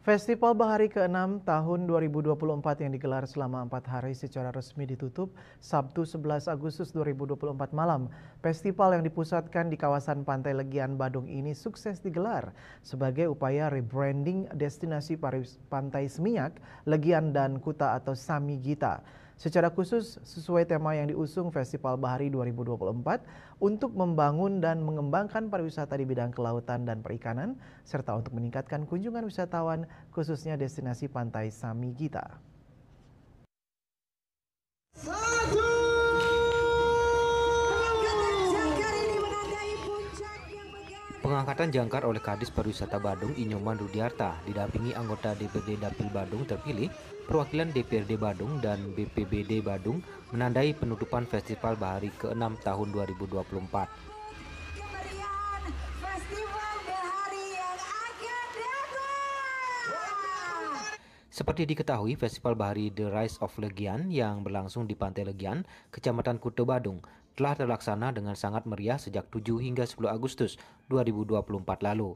Festival Bahari ke-6 tahun 2024 yang digelar selama 4 hari secara resmi ditutup Sabtu 11 Agustus 2024 malam. Festival yang dipusatkan di kawasan Pantai Legian, Badung ini sukses digelar sebagai upaya rebranding destinasi pantai Seminyak, Legian, dan Kuta atau Samigita. Secara khusus sesuai tema yang diusung Festival Bahari 2024 untuk membangun dan mengembangkan pariwisata di bidang kelautan dan perikanan serta untuk meningkatkan kunjungan wisatawan khususnya destinasi pantai Samigita. Pengangkatan jangkar oleh Kadis Pariwisata Badung Inyoman Rudiarta didampingi anggota DPRD Dapil Badung terpilih, perwakilan DPRD Badung dan BPBD Badung menandai penutupan Festival Bahari ke-6 tahun 2024. Seperti diketahui, Festival Bahari The Rise of Legian yang berlangsung di Pantai Legian, Kecamatan Kuta Badung, telah terlaksana dengan sangat meriah sejak 7 hingga 10 Agustus 2024 lalu.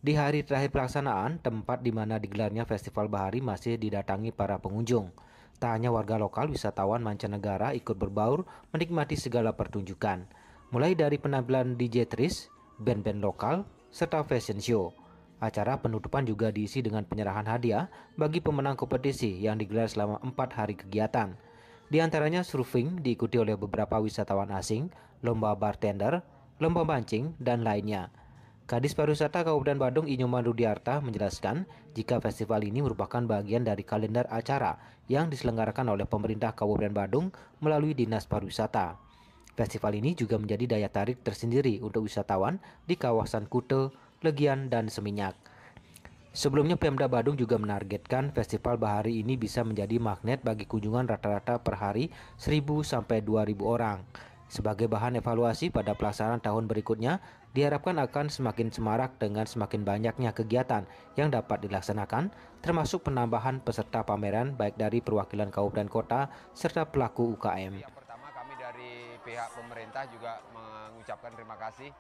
Di hari terakhir pelaksanaan, tempat di mana digelarnya Festival Bahari masih didatangi para pengunjung. Tak hanya warga lokal, wisatawan mancanegara ikut berbaur menikmati segala pertunjukan, mulai dari penampilan DJ Tris, band-band lokal, serta fashion show. Acara penutupan juga diisi dengan penyerahan hadiah bagi pemenang kompetisi yang digelar selama 4 hari kegiatan. Di antaranya surfing diikuti oleh beberapa wisatawan asing, lomba bartender, lomba mancing, dan lainnya. Kadis Pariwisata Kabupaten Badung Inyoman Rudiarta menjelaskan jika festival ini merupakan bagian dari kalender acara yang diselenggarakan oleh pemerintah Kabupaten Badung melalui Dinas Pariwisata. Festival ini juga menjadi daya tarik tersendiri untuk wisatawan di kawasan Kuta, Legian, dan Seminyak. Sebelumnya Pemda Badung juga menargetkan Festival Bahari ini bisa menjadi magnet bagi kunjungan rata-rata per hari 1.000 sampai 2.000 orang. Sebagai bahan evaluasi pada pelaksanaan tahun berikutnya, diharapkan akan semakin semarak dengan semakin banyaknya kegiatan yang dapat dilaksanakan, termasuk penambahan peserta pameran baik dari perwakilan kabupaten kota serta pelaku UKM. Yang pertama, kami dari pihak pemerintah juga mengucapkan terima kasih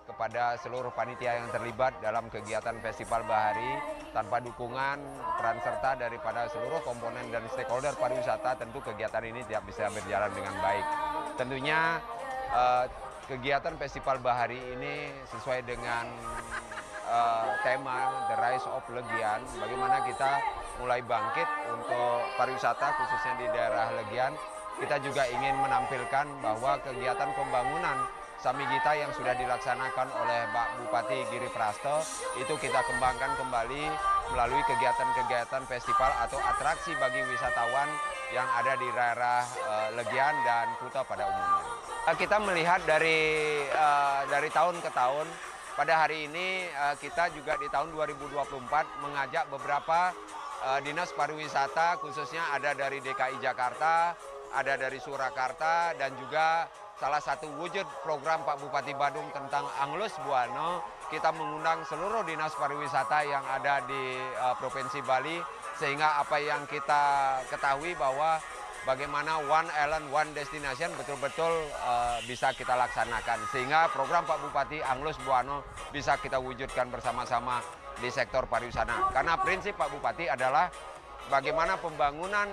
kepada seluruh panitia yang terlibat dalam kegiatan Festival Bahari. Tanpa dukungan peran serta daripada seluruh komponen dan stakeholder pariwisata, tentu kegiatan ini tidak bisa berjalan dengan baik. Tentunya kegiatan Festival Bahari ini sesuai dengan tema The Rise of Legian, bagaimana kita mulai bangkit untuk pariwisata khususnya di daerah Legian. Kita juga ingin menampilkan bahwa kegiatan pembangunan Samigita yang sudah dilaksanakan oleh Pak Bupati Giri Prasto itu kita kembangkan kembali melalui kegiatan-kegiatan festival atau atraksi bagi wisatawan yang ada di daerah Legian dan Kuta pada umumnya. Kita melihat dari tahun ke tahun, pada hari ini kita juga di tahun 2024 mengajak beberapa dinas pariwisata, khususnya ada dari DKI Jakarta, ada dari Surakarta, dan juga salah satu wujud program Pak Bupati Badung tentang Anglus Buana, kita mengundang seluruh dinas pariwisata yang ada di Provinsi Bali, sehingga apa yang kita ketahui bahwa bagaimana One Island, One Destination betul-betul bisa kita laksanakan. Sehingga program Pak Bupati Anglus Buana bisa kita wujudkan bersama-sama di sektor pariwisata. Karena prinsip Pak Bupati adalah bagaimana pembangunan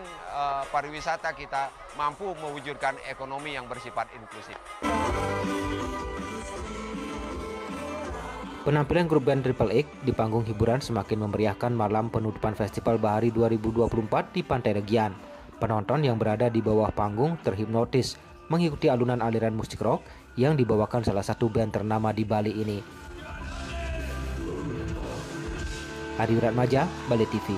pariwisata kita mampu mewujudkan ekonomi yang bersifat inklusif. Penampilan grup band Triple X di panggung hiburan semakin memeriahkan malam penutupan Festival Bahari 2024 di Pantai Legian. Penonton yang berada di bawah panggung terhipnotis mengikuti alunan aliran musik rock yang dibawakan salah satu band ternama di Bali ini. Adi Wiratmaja, Bali TV.